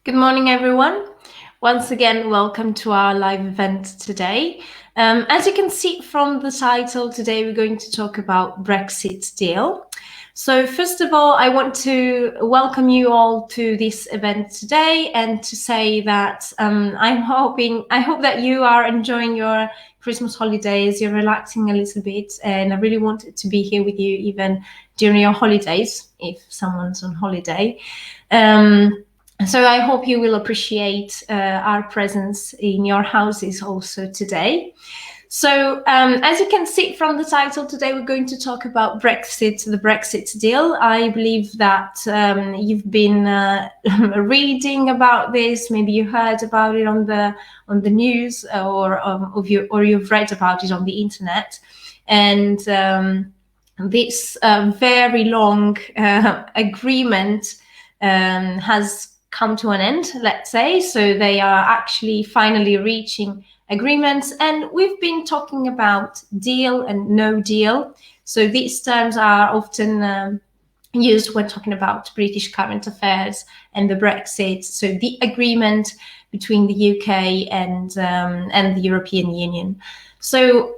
Good morning, everyone. Once again, welcome to our live event today. As you can see from the title, today we're going to talk about Brexit Deal. So first of all, I want to welcome you all to this event today and to say that I hope that you are enjoying your Christmas holidays, you're relaxing a little bit, and I really wanted to be here with you even during your holidays, if someone's on holiday. So I hope you will appreciate our presence in your houses also today. So as you can see from the title, today we're going to talk about Brexit, the Brexit deal. I believe that you've been reading about this. Maybe you heard about it on the news, or you've read about it on the internet. And this very long agreement has come to an end, let's say. So they are actually finally reaching agreements, and we've been talking about deal and no deal. So these terms are often used when talking about British current affairs and the Brexit. So the agreement between the UK and the European Union. So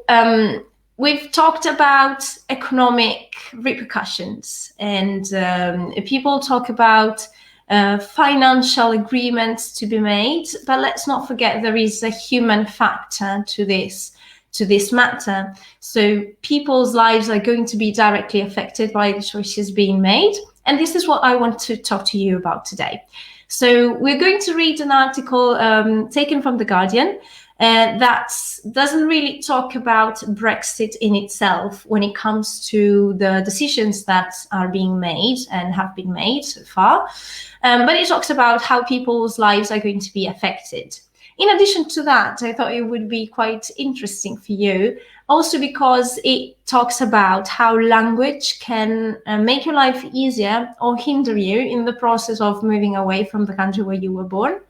we've talked about economic repercussions, and people talk about financial agreements to be made, but let's not forget there is a human factor to this matter. So people's lives are going to be directly affected by the choices being made, and this is what I want to talk to you about today. So we're going to read an article taken from The Guardian that doesn't really talk about Brexit in itself when it comes to the decisions that are being made and have been made so far, but it talks about how people's lives are going to be affected. In addition to that, I thought it would be quite interesting for you, also because it talks about how language can make your life easier or hinder you in the process of moving away from the country where you were born.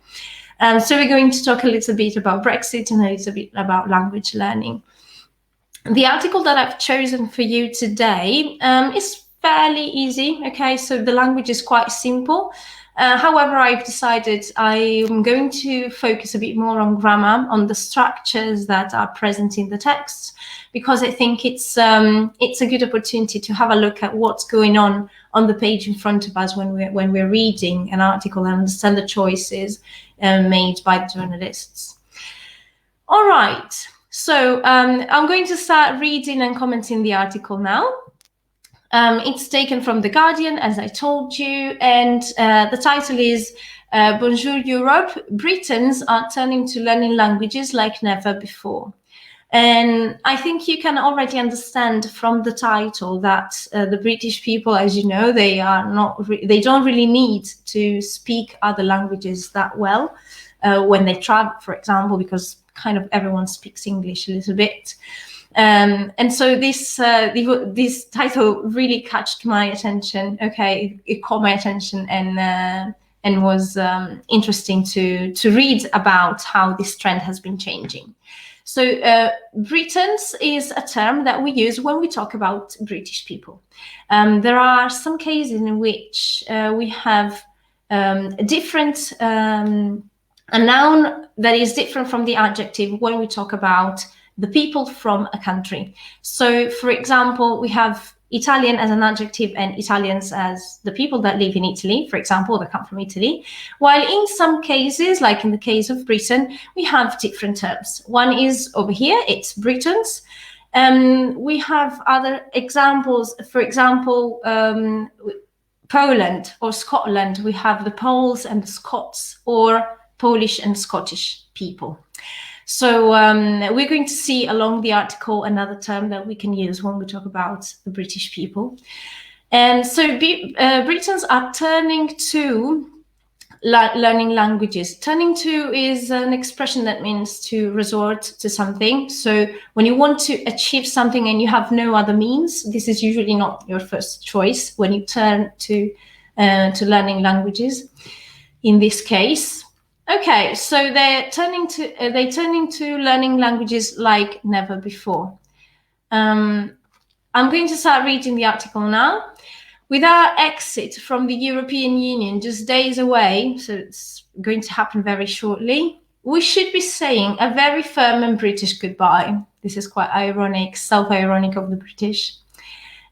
So we're going to talk a little bit about Brexit and a little bit about language learning. The article that I've chosen for you today is fairly easy. Okay, so the language is quite simple. However, I've decided I'm going to focus a bit more on grammar, on the structures that are present in the text, because I think it's a good opportunity to have a look at what's going on the page in front of us when we're reading an article and understand the choices made by the journalists. All right, so I'm going to start reading and commenting the article now. It's taken from The Guardian, as I told you, and the title is Bonjour Europe, Britons are turning to learning languages like never before. And I think you can already understand from the title that the British people, as you know, they don't really need to speak other languages that well when they travel, for example, because kind of everyone speaks English a little bit. And so this title really catched my attention. Okay, it caught my attention and was interesting to read about how this trend has been changing. So Britons is a term that we use when we talk about British people. There are some cases in which we have a noun that is different from the adjective when we talk about the people from a country. So, for example, we have Italian as an adjective and Italians as the people that live in Italy, for example, that come from Italy. While in some cases, like in the case of Britain, we have different terms. One is over here, it's Britons. We have other examples, for example, Poland or Scotland, we have the Poles and the Scots, or Polish and Scottish people. So we're going to see along the article another term that we can use when we talk about the British people. And so Britons are turning to learning languages. Turning to is an expression that means to resort to something. So when you want to achieve something and you have no other means, this is usually not your first choice when you turn to learning languages. In this case, okay, so they're turning to learning languages like never before. I'm going to start reading the article now. With our exit from the European Union just days away, so it's going to happen very shortly, we should be saying a very firm and British goodbye. This is quite ironic, self-ironic of the British.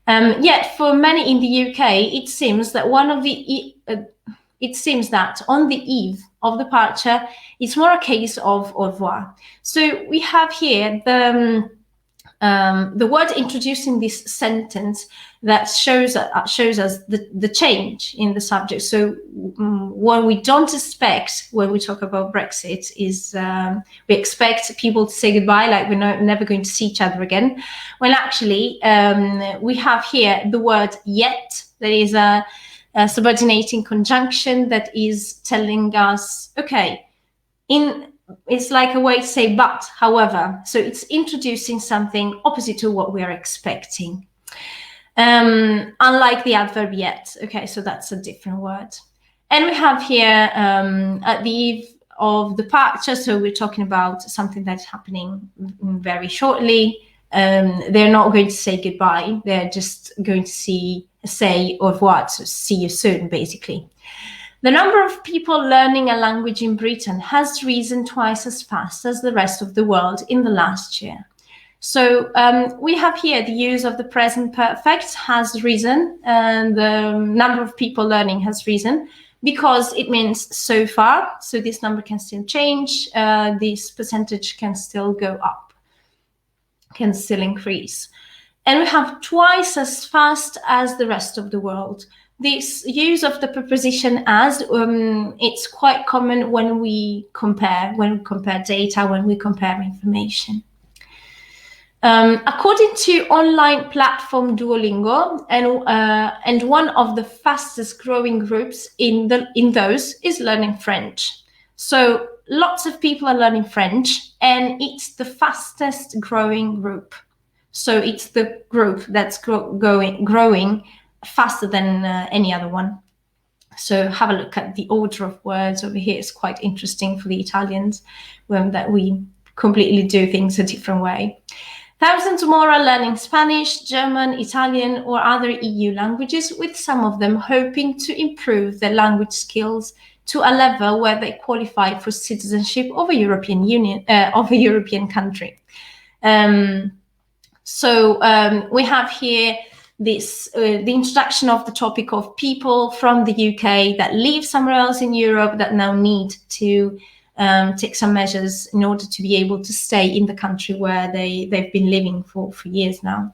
Yet for many in the UK, it seems that on the eve of departure, it's more a case of au revoir. So we have here the word introducing this sentence that shows us the change in the subject. So what we don't expect when we talk about Brexit is we expect people to say goodbye, like we're never going to see each other again. Well, actually, we have here the word yet, that is a subordinating conjunction that is telling us, okay, it's like a way to say but, however. So it's introducing something opposite to what we are expecting. Unlike the adverb yet. Okay, so that's a different word. And we have here at the eve of departure, so we're talking about something that's happening very shortly. They're not going to say goodbye. They're just going to say au revoir, so see you soon, basically. The number of people learning a language in Britain has risen twice as fast as the rest of the world in the last year. So we have here the use of the present perfect has risen, and the number of people learning has risen because it means so far. So this number can still change. This percentage can still go up, can still increase. And we have twice as fast as the rest of the world. This use of the preposition as, it's quite common when we compare data, when we compare information. According to online platform Duolingo, and one of the fastest growing groups in those is learning French. So lots of people are learning French, and it's the fastest growing group. So it's the group that's growing faster than any other one. So have a look at the order of words over here. It's quite interesting for the Italians, that we completely do things a different way. Thousands more are learning Spanish, German, Italian, or other EU languages, with some of them hoping to improve their language skills to a level where they qualify for citizenship of a European Union, of a European country. We have here this the introduction of the topic of people from the UK that live somewhere else in Europe that now need to take some measures in order to be able to stay in the country where they've been living for years now.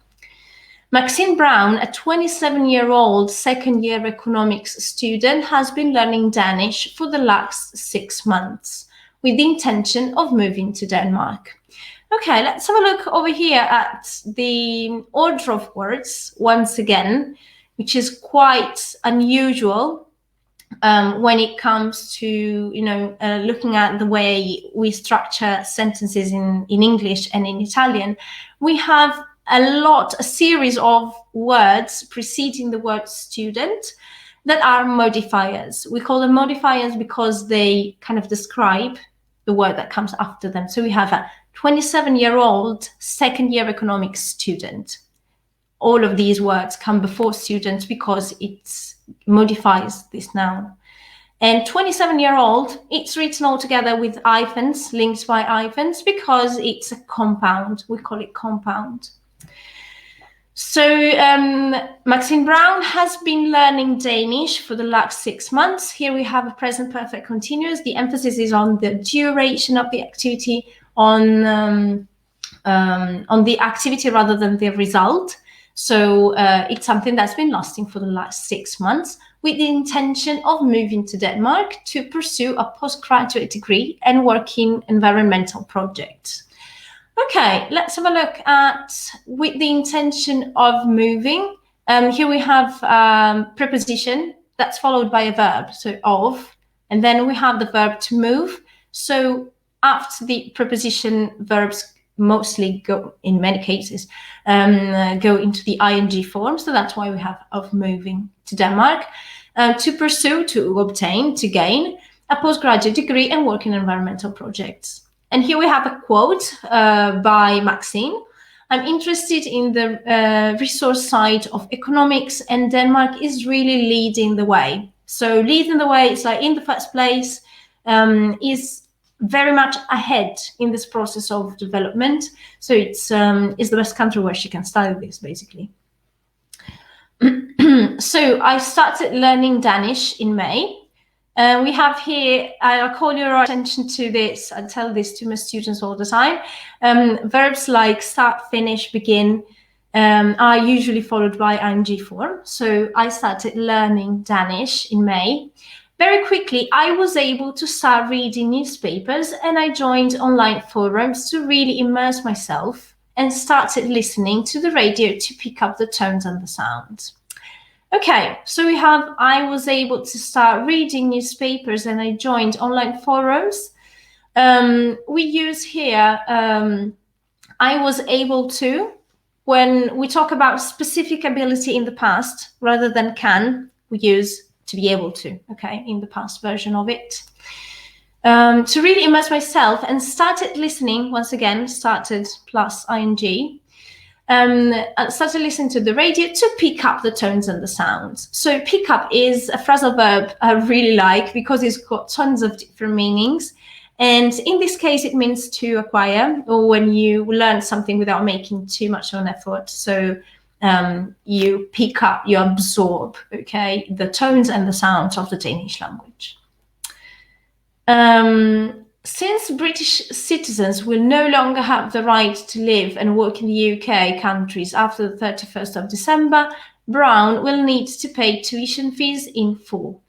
Maxine Brown, a 27-year-old second-year economics student, has been learning Danish for the last 6 months with the intention of moving to Denmark. Okay, let's have a look over here at the order of words once again, which is quite unusual when it comes to looking at the way we structure sentences in English and in Italian. We have a series of words preceding the word student that are modifiers. We call them modifiers because they kind of describe the word that comes after them. So we have a 27-year-old second-year economics student. All of these words come before students because it modifies this noun. And 27-year-old, it's written all together with hyphens, linked by hyphens, because it's a compound. We call it compound. So Maxine Brown has been learning Danish for the last 6 months. Here we have a present perfect continuous. The emphasis is on the duration of the activity, on the activity rather than the result. So it's something that's been lasting for the last 6 months with the intention of moving to Denmark to pursue a postgraduate degree and work in environmental projects. Okay, let's have a look at with the intention of moving. Here we have preposition that's followed by a verb, so of, and then we have the verb to move. So after the preposition, verbs mostly go, in many cases, go into the ing form. So that's why we have of moving to Denmark. To pursue, to obtain, to gain a postgraduate degree and work in environmental projects. And here we have a quote by Maxine. I'm interested in the resource side of economics, and Denmark is really leading the way. So leading the way, it's like in the first place, is very much ahead in this process of development. So it's the best country where she can study this, basically. So I started learning Danish in May. We have here, I'll call your attention to this, I tell this to my students all the time. Verbs like start, finish, begin are usually followed by ing form. So I started learning Danish in May. Very quickly, I was able to start reading newspapers, and I joined online forums to really immerse myself and started listening to the radio to pick up the tones and the sounds. Okay, so I was able to start reading newspapers, and I joined online forums. We use here, I was able to, when we talk about specific ability in the past, rather than can, we use to be able to, okay, in the past version of it. To really immerse myself and started listening, once again, started plus ing. I started listening to the radio to pick up the tones and the sounds. So pick up is a phrasal verb I really like because it's got tons of different meanings. And in this case, it means to acquire, or when you learn something without making too much of an effort. So you pick up, you absorb, okay, the tones and the sounds of the Danish language. Since British citizens will no longer have the right to live and work in the UK countries after the 31st of December, Brown will need to pay tuition fees in full.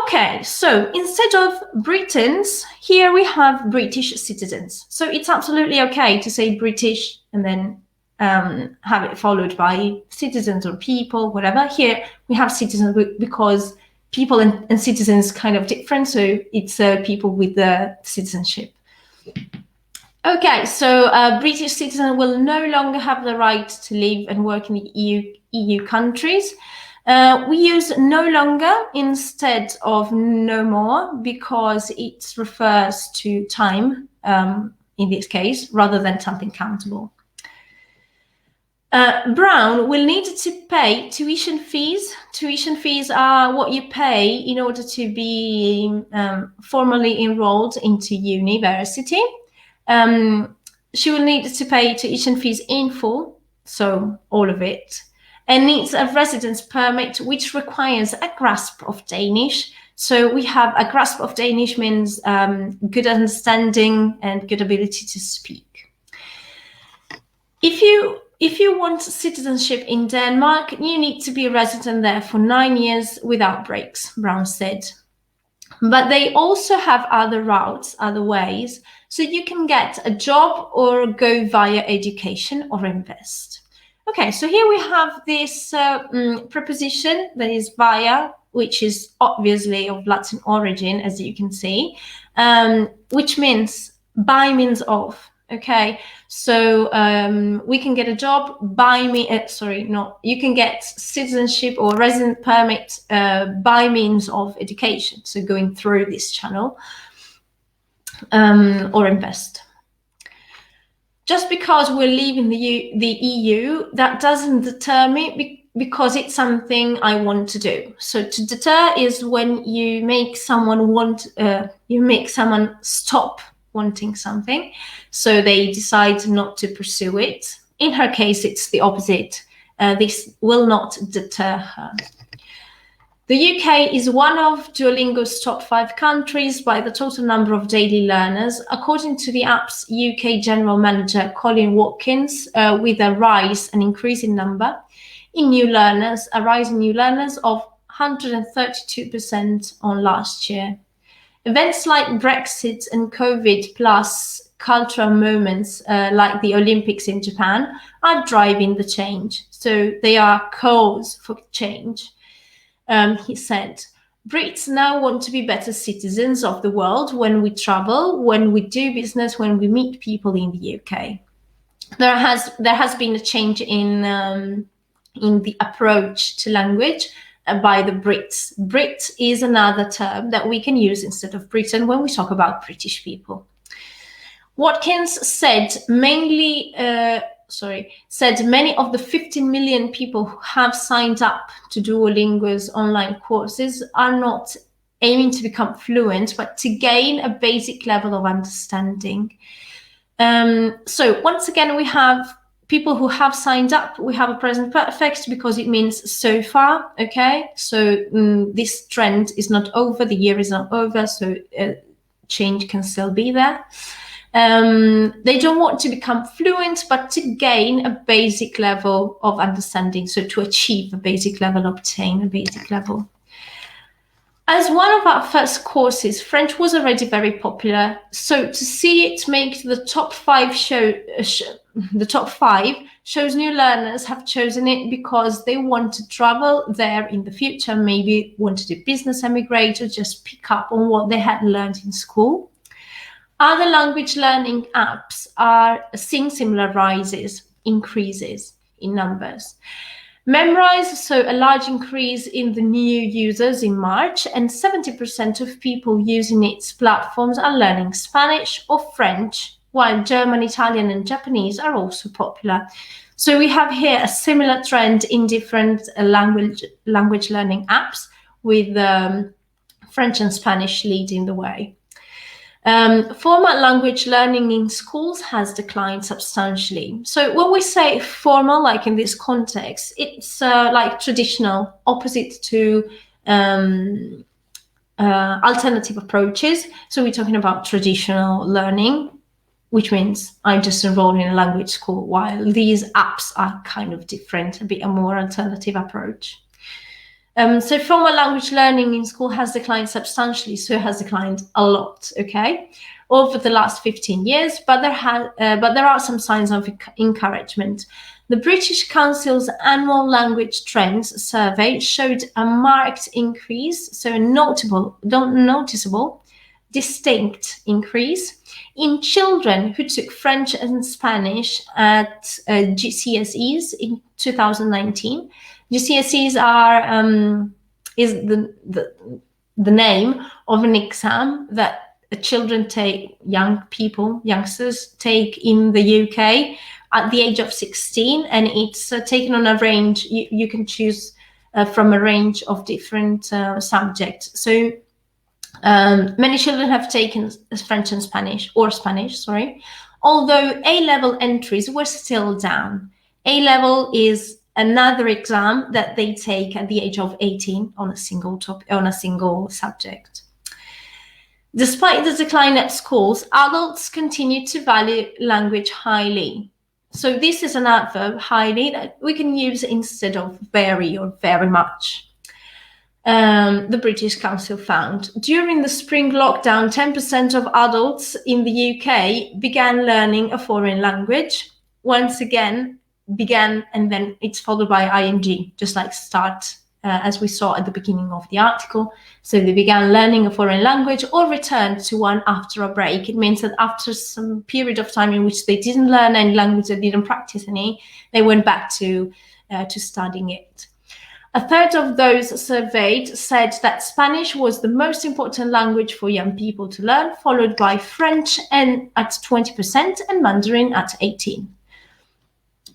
Okay, so instead of Britons, here we have British citizens. So it's absolutely okay to say British and then have it followed by citizens or people, whatever. Here we have citizens because people and citizens kind of different, so it's people with the citizenship. Okay, so British citizens will no longer have the right to live and work in the EU countries. We use no longer instead of no more because it refers to time in this case, rather than something countable. Brown will need to pay tuition fees. Tuition fees are what you pay in order to be formally enrolled into university. She will need to pay tuition fees in full, so all of it, and needs a residence permit, which requires a grasp of Danish. So we have a grasp of Danish means good understanding and good ability to speak. If you want citizenship in Denmark, you need to be a resident there for 9 years without breaks, Brown said. But they also have other routes, other ways, so you can get a job or go via education or invest. Okay, so here we have this preposition that is via, which is obviously of Latin origin, as you can see, which means by means of. Okay, so we can get a job you can get citizenship or resident permit by means of education, so going through this channel, or invest. Just because we're leaving the EU, that doesn't deter me because it's something I want to do. So to deter is when you make someone stop wanting something, so they decide not to pursue it. In her case, it's the opposite. This will not deter her. The UK is one of Duolingo's top 5 countries by the total number of daily learners, according to the app's UK General Manager Colin Watkins, with a rise in new learners of 132% on last year. Events like Brexit and COVID plus cultural moments like the Olympics in Japan are driving the change. So they are cause for change. He said, Brits now want to be better citizens of the world when we travel, when we do business, when we meet people in the UK. There has been a change in the approach to language by the Brits. Brit is another term that we can use instead of Britain when we talk about British people. Watkins said mainly said many of the 15 million people who have signed up to Duolingo's online courses are not aiming to become fluent, but to gain a basic level of understanding. So once again, we have people who have signed up. We have a present perfect because it means so far, okay? So this trend is not over, the year is not over, so change can still be there. They don't want to become fluent, but to gain a basic level of understanding. So to achieve a basic level, obtain a basic level. As one of our first courses, French was already very popular. So to see it make the top five shows new learners have chosen it because they want to travel there in the future, maybe want to do business, emigrate, or just pick up on what they had learned in school. Other language learning apps are seeing similar increases in numbers. Memrise saw a large increase in the new users in March, and 70% of people using its platforms are learning Spanish or French, while German, Italian, and Japanese are also popular. So we have here a similar trend in different language learning apps, with French and Spanish leading the way. Formal language learning in schools has declined substantially. So when we say formal, like in this context, it's like traditional, opposite to alternative approaches. So we're talking about traditional learning, which means I'm just enrolled in a language school, while these apps are kind of different, a bit a more alternative approach. So formal language learning in school has declined substantially, so it has declined a lot, okay, over the last 15 years, but there are some signs of encouragement. The British Council's annual language trends survey showed a marked increase, so a noticeable, distinct increase in children who took French and Spanish at GCSEs in 2019. GCSEs is the name of an exam that children take, youngsters take in the UK at the age of 16, and it's taken on a range. You can choose from a range of different subjects. So many children have taken French and Spanish, although A-level entries were still down. A-level is another exam that they take at the age of 18 on a single subject. Despite the decline at schools, adults continue to value language highly. So this is an adverb, highly, that we can use instead of very or very much. The British Council found during the spring lockdown, 10% of adults in the UK began learning a foreign language. Once again, began, and then it's followed by ing, just like start, as we saw at the beginning of the article. So they began learning a foreign language or returned to one after a break. It means that after some period of time in which they didn't learn any language, they didn't practice any, they went back to studying it. A third of those surveyed said that Spanish was the most important language for young people to learn, followed by French and at 20% and Mandarin at 18%.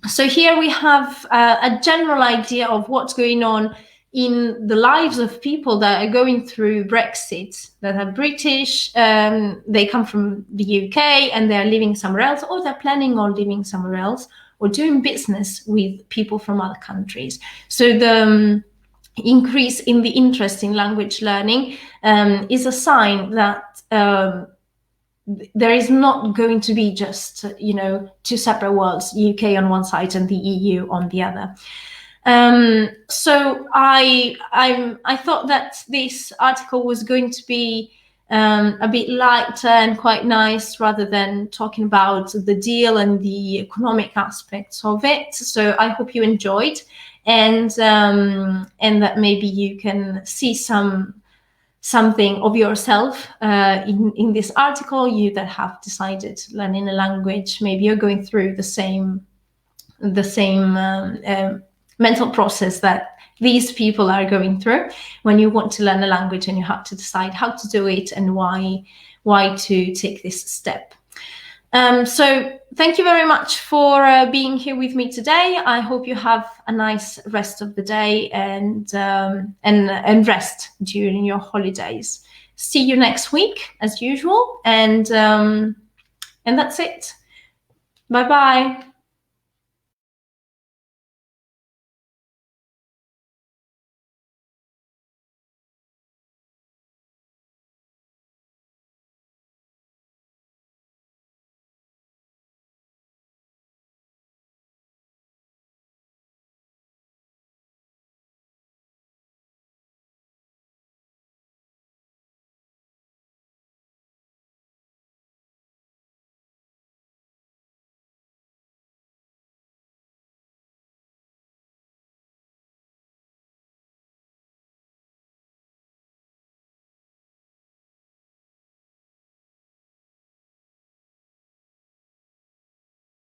So here we have a general idea of what's going on in the lives of people that are going through Brexit, that are British, they come from the UK and they're living somewhere else, or they're planning on living somewhere else, or doing business with people from other countries. So the increase in the interest in language learning is a sign that there is not going to be just, two separate worlds, UK on one side and the EU on the other. So I thought that this article was going to be a bit lighter and quite nice, rather than talking about the deal and the economic aspects of it. So I hope you enjoyed, and that maybe you can see something of yourself in this article. You that have decided learning a language, maybe you're going through the same mental process that these people are going through when you want to learn a language and you have to decide how to do it and why to take this step. So thank you very much for being here with me today. I hope you have a nice rest of the day and rest during your holidays. See you next week as usual, and that's it. Bye bye.